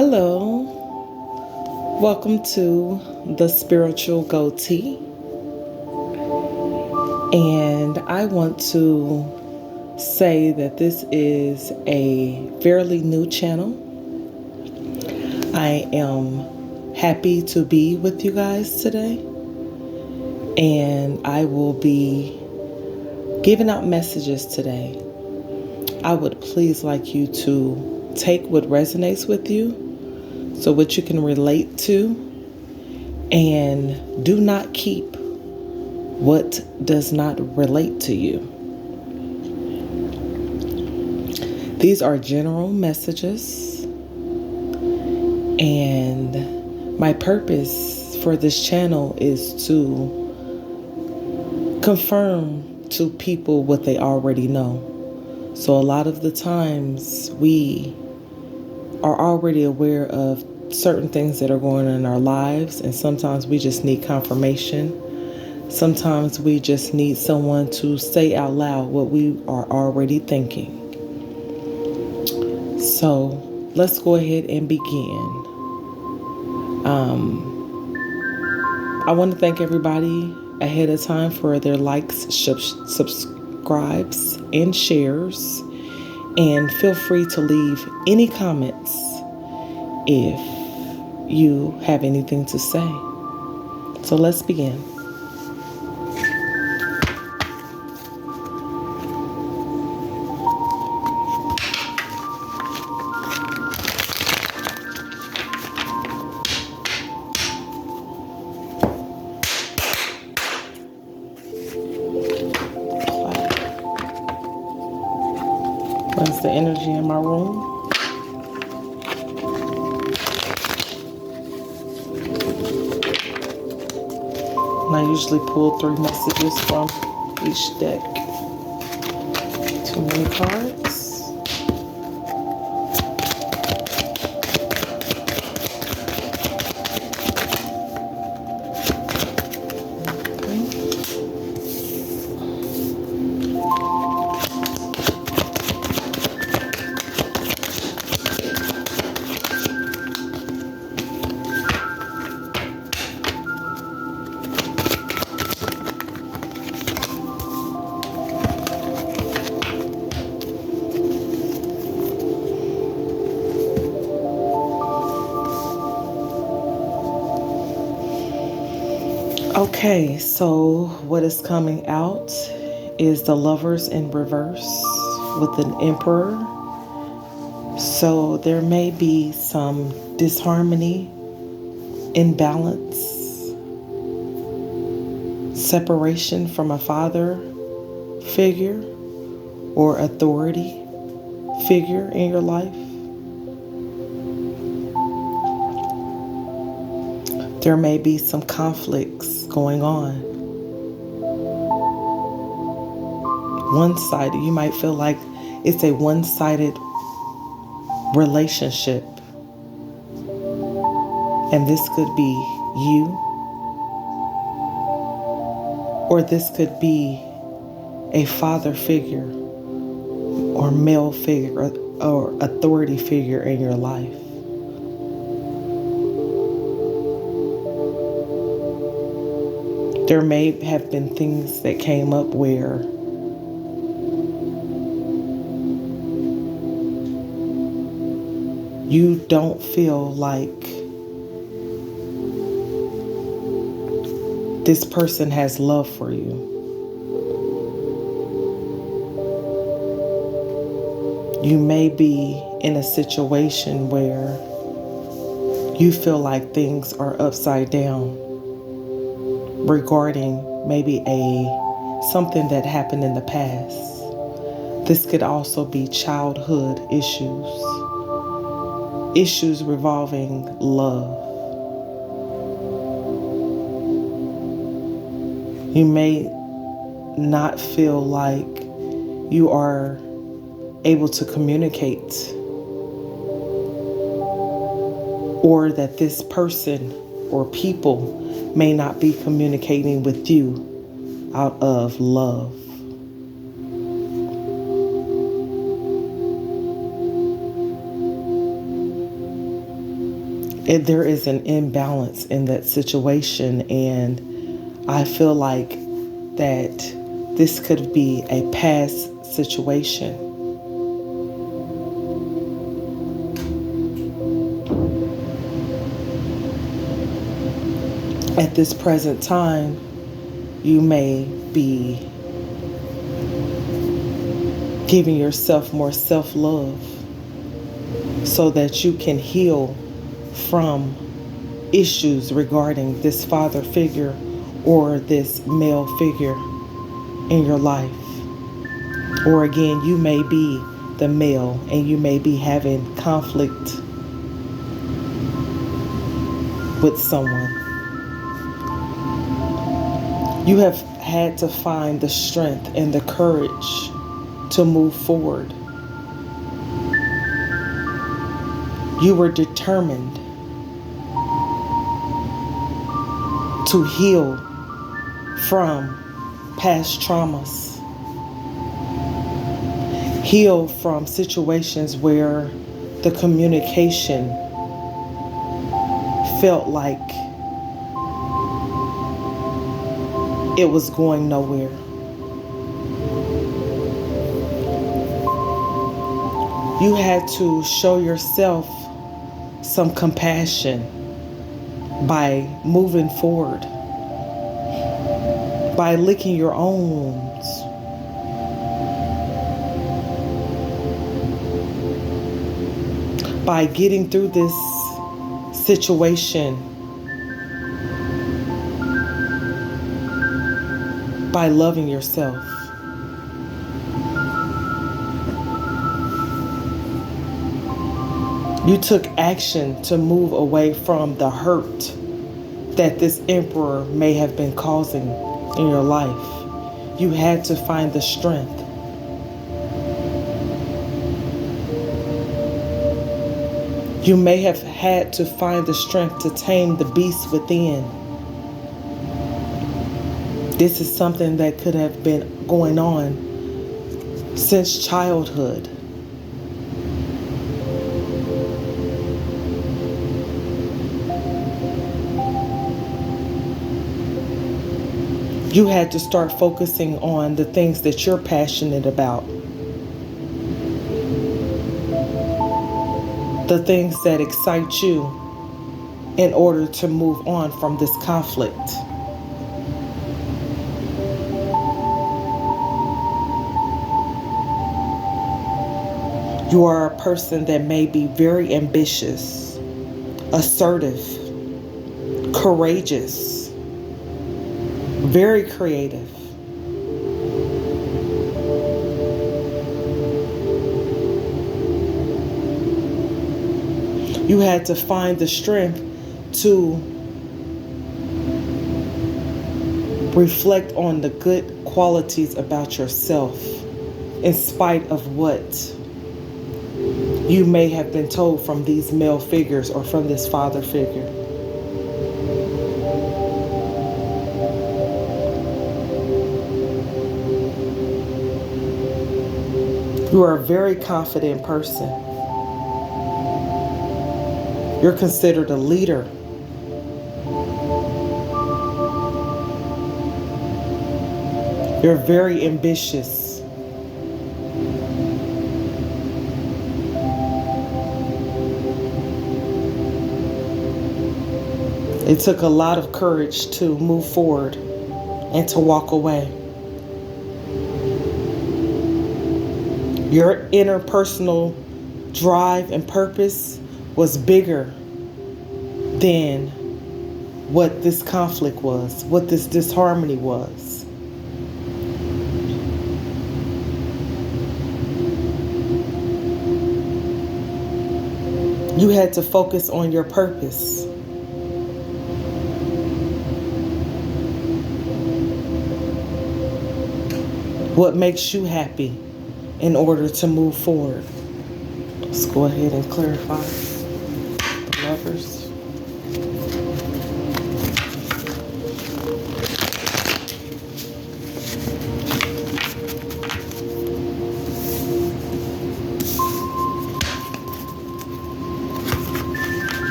Hello, welcome to the Spiritual Goatee. And I want to say that this is a fairly new channel. I am happy to be with you guys today, and I will be giving out messages today. I would please like you to take what resonates with you, so what you can relate to, and do not keep what does not relate to you. These are general messages, and my purpose for this channel is to confirm to people what they already know. So a lot of the times we are already aware of certain things that are going on in our lives, and sometimes we just need confirmation. Sometimes we just need someone to say out loud what we are already thinking. So let's go ahead and begin. I want to thank everybody ahead of time for their likes, subscribes, and shares. And feel free to leave any comments if you have anything to say. So let's begin. What's the energy in my room? And I usually pull 3 messages from each deck. Too many cards. Okay, so what is coming out is the Lovers in reverse with an Emperor. So there may be some disharmony, imbalance, separation from a father figure or authority figure in your life. There may be some conflicts going on. One-sided. You might feel like it's a one-sided relationship. And this could be you, or this could be a father figure or male figure or authority figure in your life. There may have been things that came up where you don't feel like this person has love for you. You may be in a situation where you feel like things are upside down regarding maybe something that happened in the past. This could also be childhood issues revolving love. You may not feel like you are able to communicate, or that this person or people may not be communicating with you out of love. there is an imbalance in that situation, and I feel like that this could be a past situation. At this present time, you may be giving yourself more self-love so that you can heal from issues regarding this father figure or this male figure in your life. Or again, you may be the male and you may be having conflict with someone. You have had to find the strength and the courage to move forward. You were determined to heal from past traumas, heal from situations where the communication felt like it was going nowhere. You had to show yourself some compassion by moving forward, by licking your own wounds, by getting through this situation, by loving yourself. You took action to move away from the hurt that this emperor may have been causing in your life. You had to find the strength. You may have had to find the strength to tame the beast within. This is something that could have been going on since childhood. You had to start focusing on the things that you're passionate about. The things that excite you in order to move on from this conflict. You are a person that may be very ambitious, assertive, courageous, very creative. You had to find the strength to reflect on the good qualities about yourself in spite of what you may have been told from these male figures or from this father figure. You are a very confident person. You're considered a leader. You're very ambitious. It took a lot of courage to move forward and to walk away. Your interpersonal drive and purpose was bigger than what this conflict was, what this disharmony was. You had to focus on your purpose. What makes you happy in order to move forward. Let's go ahead and clarify the Lovers.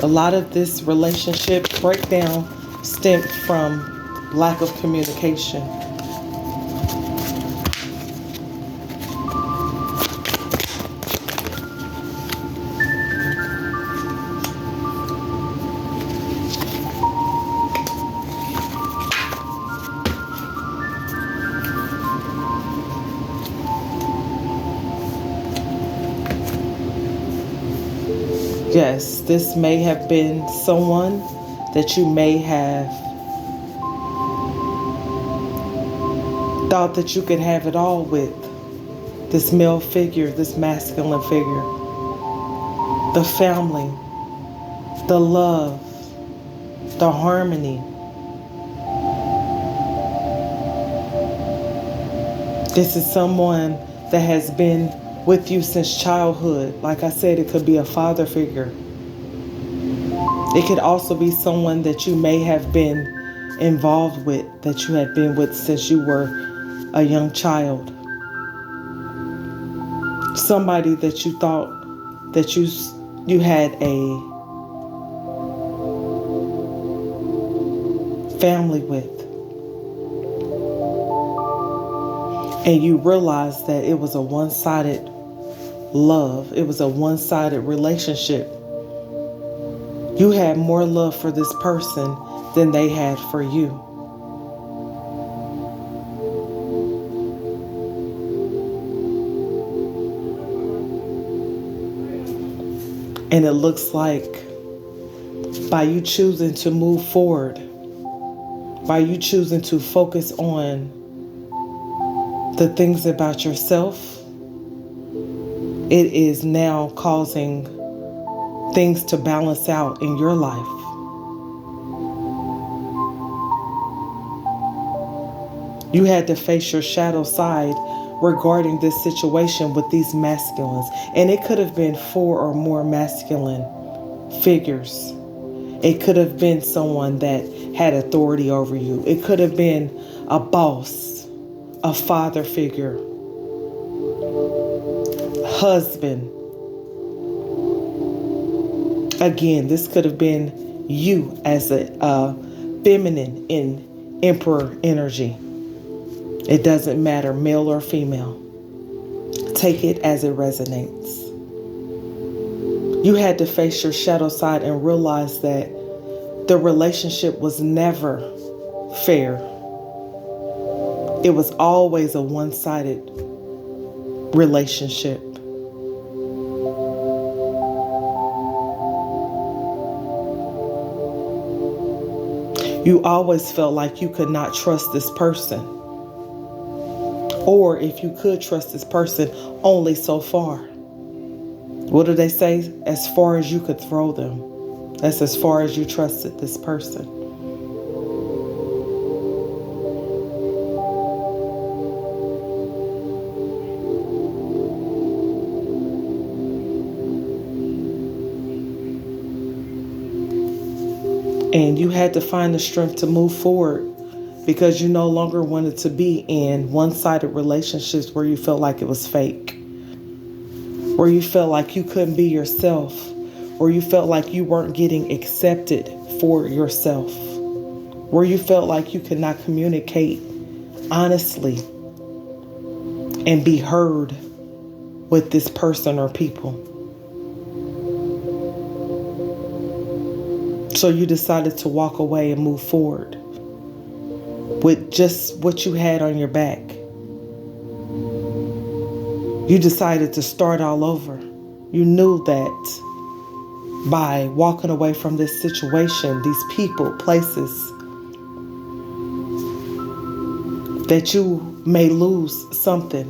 A lot of this relationship breakdown stemmed from lack of communication. Yes, this may have been someone that you may have thought that you could have it all with. This male figure, this masculine figure, the family, the love, the harmony. This is someone that has been with you since childhood. Like I said, it could be a father figure. It could also be someone that you may have been involved with, that you had been with since you were a young child. Somebody that you thought that you had a family with. And you realized that it was a one-sided love. It was a one-sided relationship. You had more love for this person than they had for you. And it looks like by you choosing to move forward, by you choosing to focus on the things about yourself, it is now causing things to balance out in your life. You had to face your shadow side regarding this situation with these masculines. And it could have been 4 or more masculine figures. It could have been someone that had authority over you. It could have been a boss, a father figure, husband. Again, this could have been you as a feminine in emperor energy. It doesn't matter, male or female. Take it as it resonates. You had to face your shadow side and realize that the relationship was never fair. It was always a one-sided relationship. You always felt like you could not trust this person. Or if you could trust this person, only so far. What do they say? As far as you could throw them. That's as far as you trusted this person. And you had to find the strength to move forward because you no longer wanted to be in one-sided relationships where you felt like it was fake, where you felt like you couldn't be yourself, where you felt like you weren't getting accepted for yourself, where you felt like you could not communicate honestly and be heard with this person or people. So you decided to walk away and move forward with just what you had on your back. You decided to start all over. You knew that by walking away from this situation, these people, places, that you may lose something,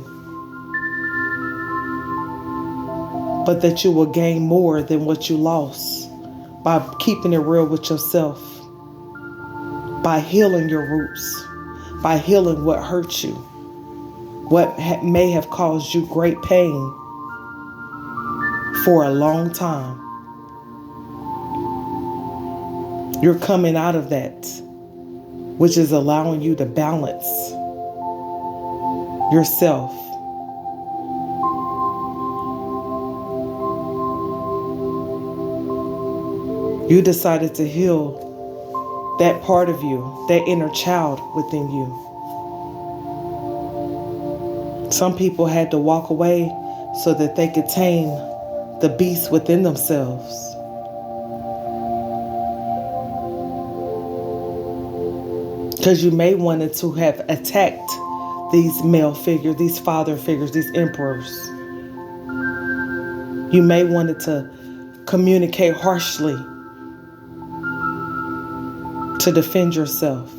but that you will gain more than what you lost by keeping it real with yourself, by healing your roots, by healing what hurt you, what may have caused you great pain for a long time. You're coming out of that, which is allowing you to balance yourself. You decided to heal that part of you, that inner child within you. Some people had to walk away so that they could tame the beast within themselves. Because you may wanted to have attacked these male figures, these father figures, these emperors. You may wanted to communicate harshly to defend yourself.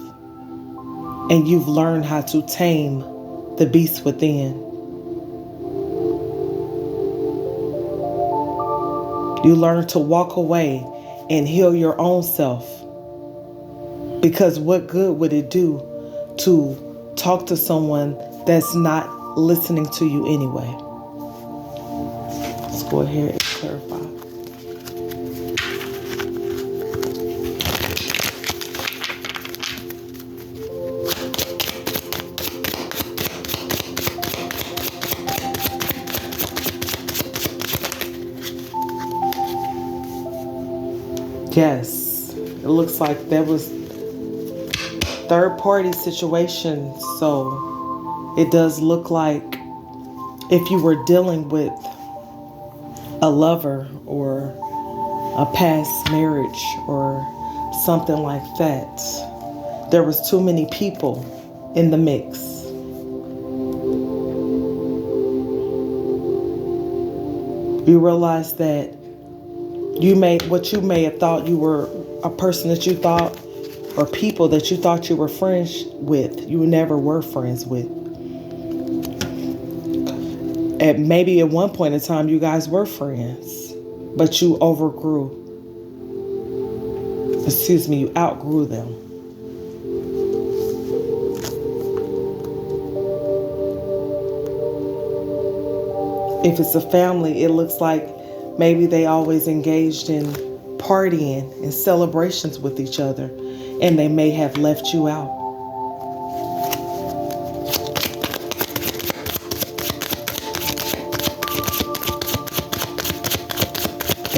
And you've learned how to tame the beast within. You learn to walk away and heal your own self. Because what good would it do to talk to someone that's not listening to you anyway? Let's go ahead and clarify. Yes, it looks like there was third party situation. So it does look like if you were dealing with a lover or a past marriage or something like that, there was too many people in the mix. You realize that what you may have thought you were a person that you thought, or people that you thought you were friends with, you never were friends with. And maybe at one point in time you guys were friends, but you you outgrew them. If it's a family, it looks like maybe they always engaged in partying and celebrations with each other, and they may have left you out.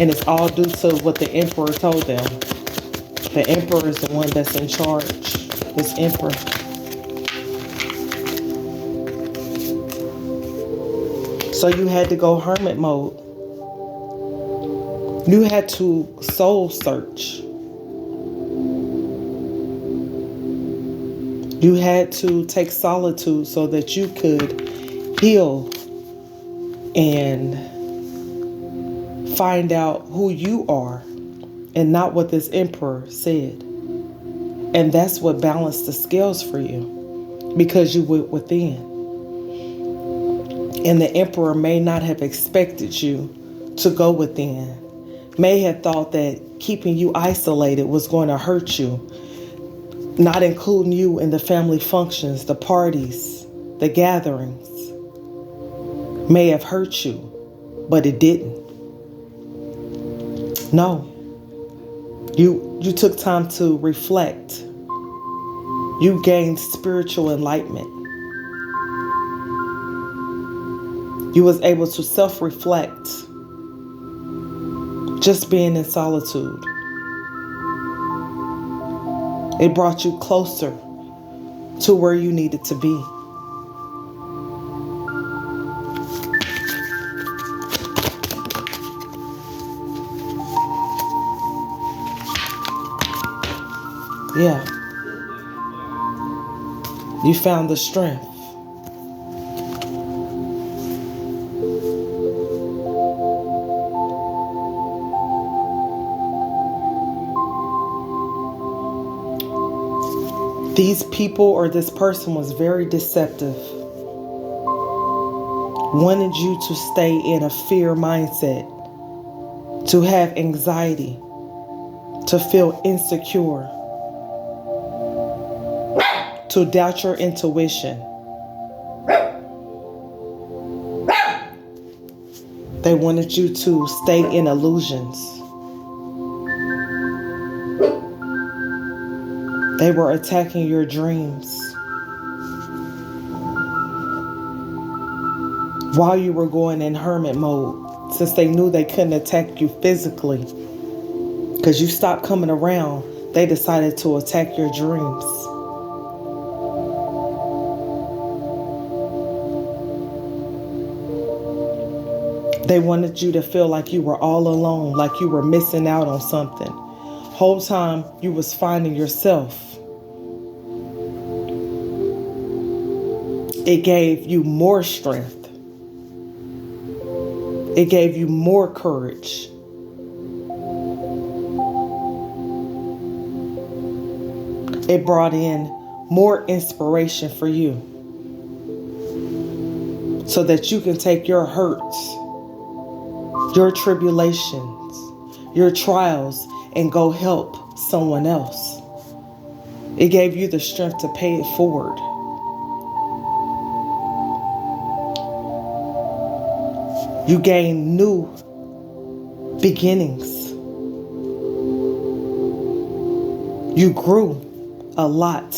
And it's all due to what the emperor told them. The emperor is the one that's in charge. This emperor. So you had to go hermit mode. You had to soul search. You had to take solitude so that you could heal and find out who you are and not what this emperor said. And that's what balanced the scales for you, because you went within. And the emperor may not have expected you to go within, may have thought that keeping you isolated was going to hurt you, not including you in the family functions, the parties, the gatherings, may have hurt you, but it didn't. No. You took time to reflect. You gained spiritual enlightenment. You was able to self-reflect just being in solitude. It brought you closer to where you needed to be. Yeah. You found the strength. These people or this person was very deceptive. Wanted you to stay in a fear mindset, to have anxiety, to feel insecure, to doubt your intuition. They wanted you to stay in illusions. They were attacking your dreams. While you were going in hermit mode, since they knew they couldn't attack you physically, Because you stopped coming around, they decided to attack your dreams. They wanted you to feel like you were all alone, like you were missing out on something. Whole time you was finding yourself. It gave you more strength. It gave you more courage. It brought in more inspiration for you so that you can take your hurts, your tribulations, your trials, and go help someone else. It gave you the strength to pay it forward. You gained new beginnings. You grew a lot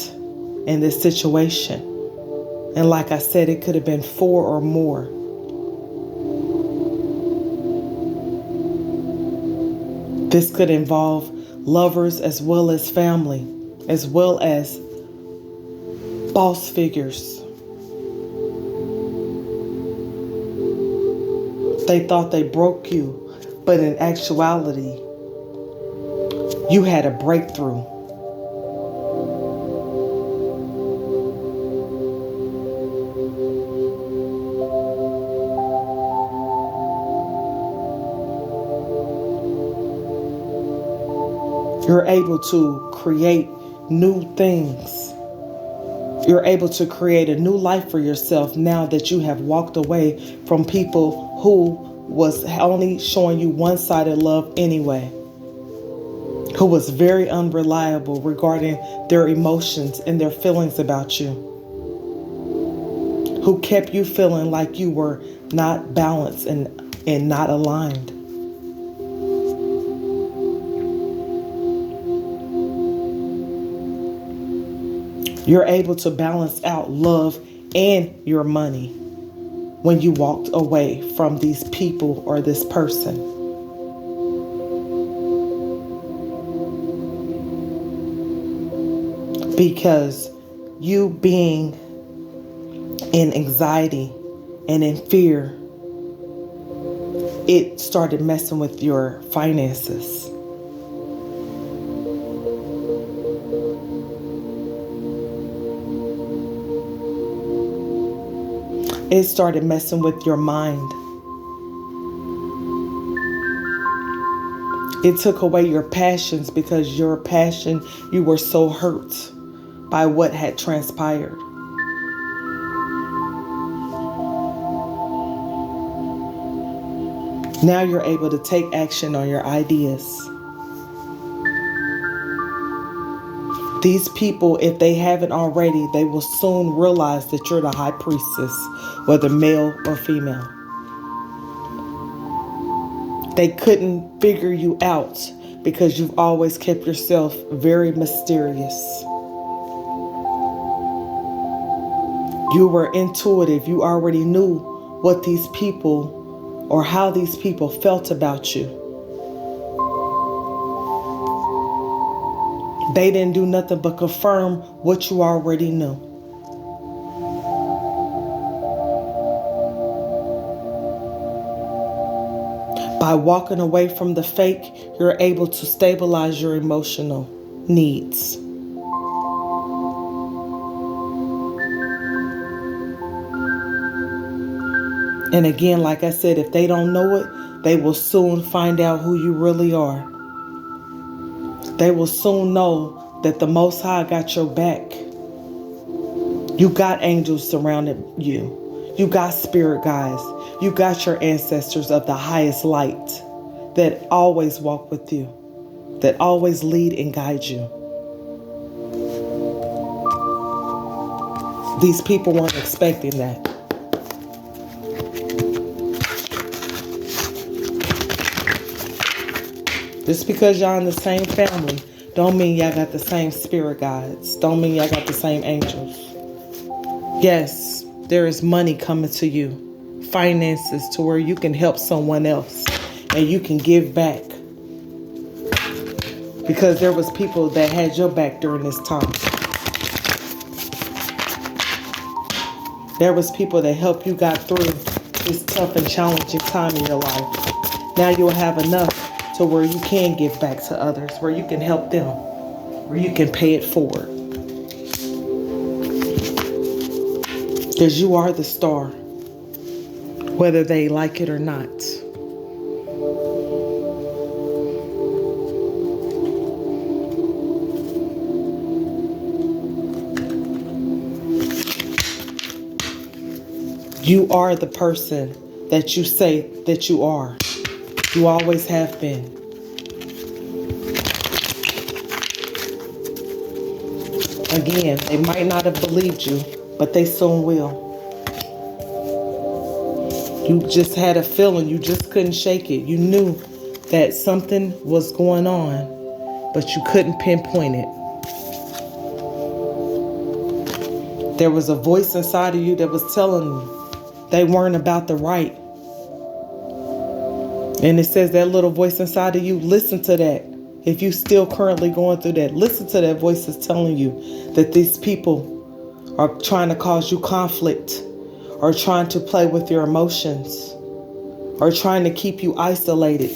in this situation. And like I said, it could have been 4 or more. This could involve lovers as well as family, as well as boss figures. They thought they broke you, but in actuality, you had a breakthrough. You're able to create new things. You're able to create a new life for yourself now that you have walked away from people who was only showing you one-sided love anyway, who was very unreliable regarding their emotions and their feelings about you, who kept you feeling like you were not balanced and not aligned. You're able to balance out love and your money when you walked away from these people or this person. Because you being in anxiety and in fear, it started messing with your finances. It started messing with your mind. It took away your passions because your passion, you were so hurt by what had transpired. Now you're able to take action on your ideas. These people, if they haven't already, they will soon realize that you're the high priestess, whether male or female. They couldn't figure you out because you've always kept yourself very mysterious. You were intuitive. You already knew what these people or how these people felt about you. They didn't do nothing but confirm what you already knew. By walking away from the fake, you're able to stabilize your emotional needs. And again, like I said, if they don't know it, they will soon find out who you really are. They will soon know that the Most High got your back. You got angels surrounding you. You got spirit guides. You got your ancestors of the highest light that always walk with you, that always lead and guide you. These people weren't expecting that. Just because y'all in the same family don't mean y'all got the same spirit guides. Don't mean y'all got the same angels. Yes, there is money coming to you. Finances to where you can help someone else and you can give back. because there was people that had your back during this time. There was people that helped you got through this tough and challenging time in your life. Now you'll have enough to where you can give back to others, where you can help them, where you can pay it forward. Because you are the star, whether they like it or not. You are the person that you say that you are. You always have been. Again, they might not have believed you, but they soon will. You just had a feeling, you just couldn't shake it. You knew that something was going on, but you couldn't pinpoint it. There was a voice inside of you that was telling you they weren't about the right. And it says that little voice inside of you, listen to that. If you still currently going through that, listen to that voice that's telling you that these people are trying to cause you conflict, or trying to play with your emotions, or trying to keep you isolated.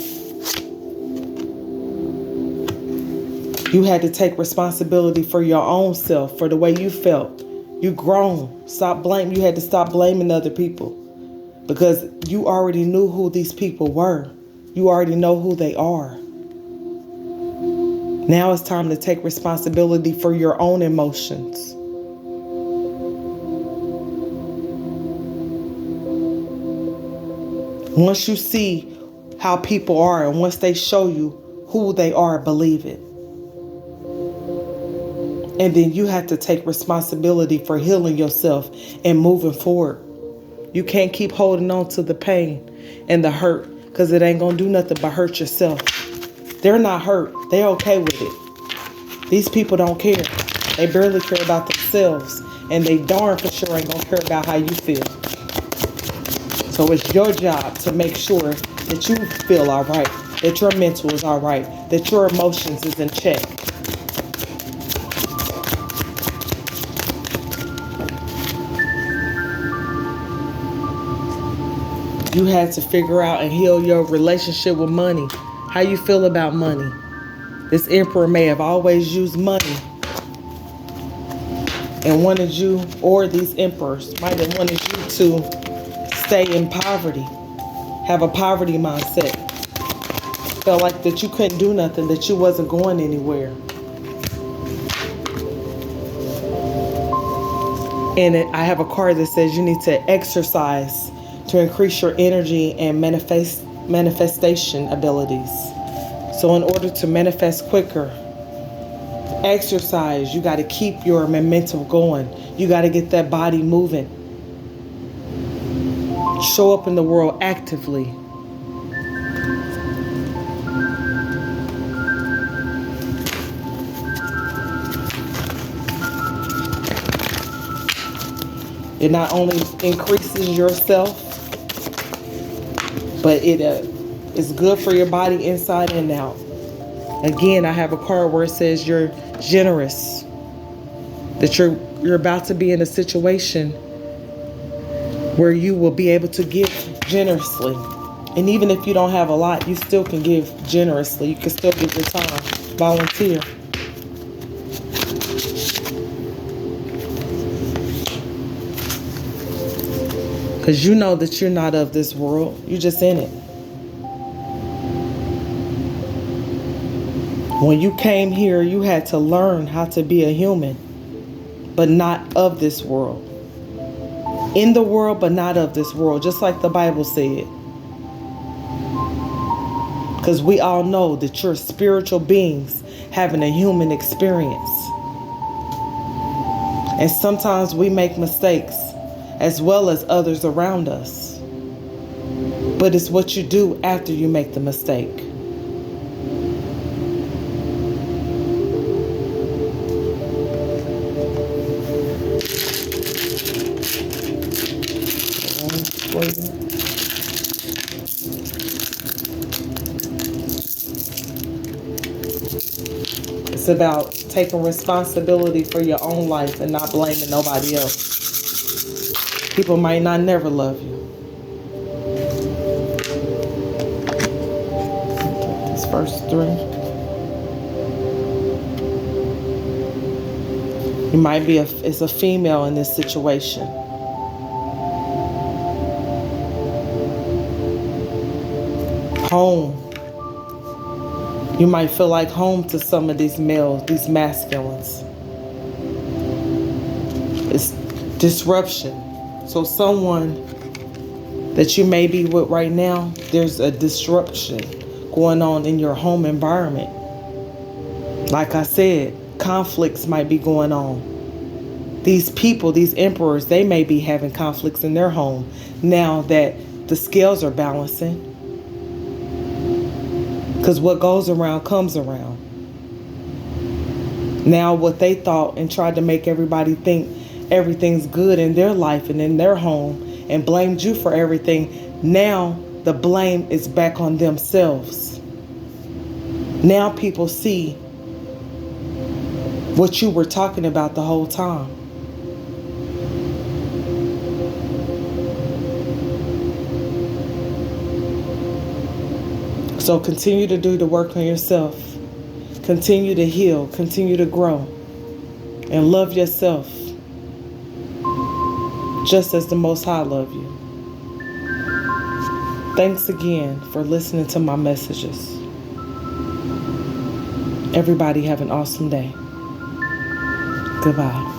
You had to take responsibility for your own self, for the way you felt. You grown. Stop blaming. You had to stop blaming other people, because you already knew who these people were. You already know who they are. Now it's time to take responsibility for your own emotions. Once you see how people are, and once they show you who they are, believe it. And then you have to take responsibility for healing yourself and moving forward. You can't keep holding on to the pain and the hurt, because it ain't going to do nothing but hurt yourself. They're not hurt. They're okay with it. These people don't care. They barely care about themselves, and they darn for sure ain't going to care about how you feel. So it's your job to make sure that you feel all right, that your mental is all right, that your emotions is in check. You had to figure out and heal your relationship with money. How you feel about money. This emperor may have always used money and wanted you, or these emperors might have wanted you to stay in poverty, have a poverty mindset. Felt like that you couldn't do nothing, that you wasn't going anywhere. And I have a card that says you need to exercise to increase your energy and manifestation abilities. So in order to manifest quicker, exercise. You got to keep your momentum going. You got to get that body moving. Show up in the world actively. It not only increases yourself, but it is good for your body inside and out. Again, I have a card where it says you're generous, that you're about to be in a situation where you will be able to give generously. And even if you don't have a lot, you still can give generously. You can still give your time, volunteer. Because you know that you're not of this world. You're just in it. When you came here, you had to learn how to be a human, but not of this world. In the world, but not of this world, just like the Bible said. Because we all know that you're spiritual beings having a human experience. And sometimes we make mistakes, as well as others around us. But it's what you do after you make the mistake. It's about taking responsibility for your own life and not blaming nobody else. People might not never love you. This verse 3. You might be it's a female in this situation. Home. You might feel like home to some of these males, these masculines. It's disruption. So someone that you may be with right now, there's a disruption going on in your home environment. Like I said, conflicts might be going on. These people, these emperors, they may be having conflicts in their home now that the scales are balancing. Because what goes around comes around. Now what they thought and tried to make everybody think everything's good in their life and in their home and blamed you for everything, now the blame is back on themselves. Now people see what you were talking about the whole time. So continue to do the work on yourself. Continue to heal. Continue to grow. And love yourself just as the Most High love you. Thanks again for listening to my messages. Everybody have an awesome day. Goodbye.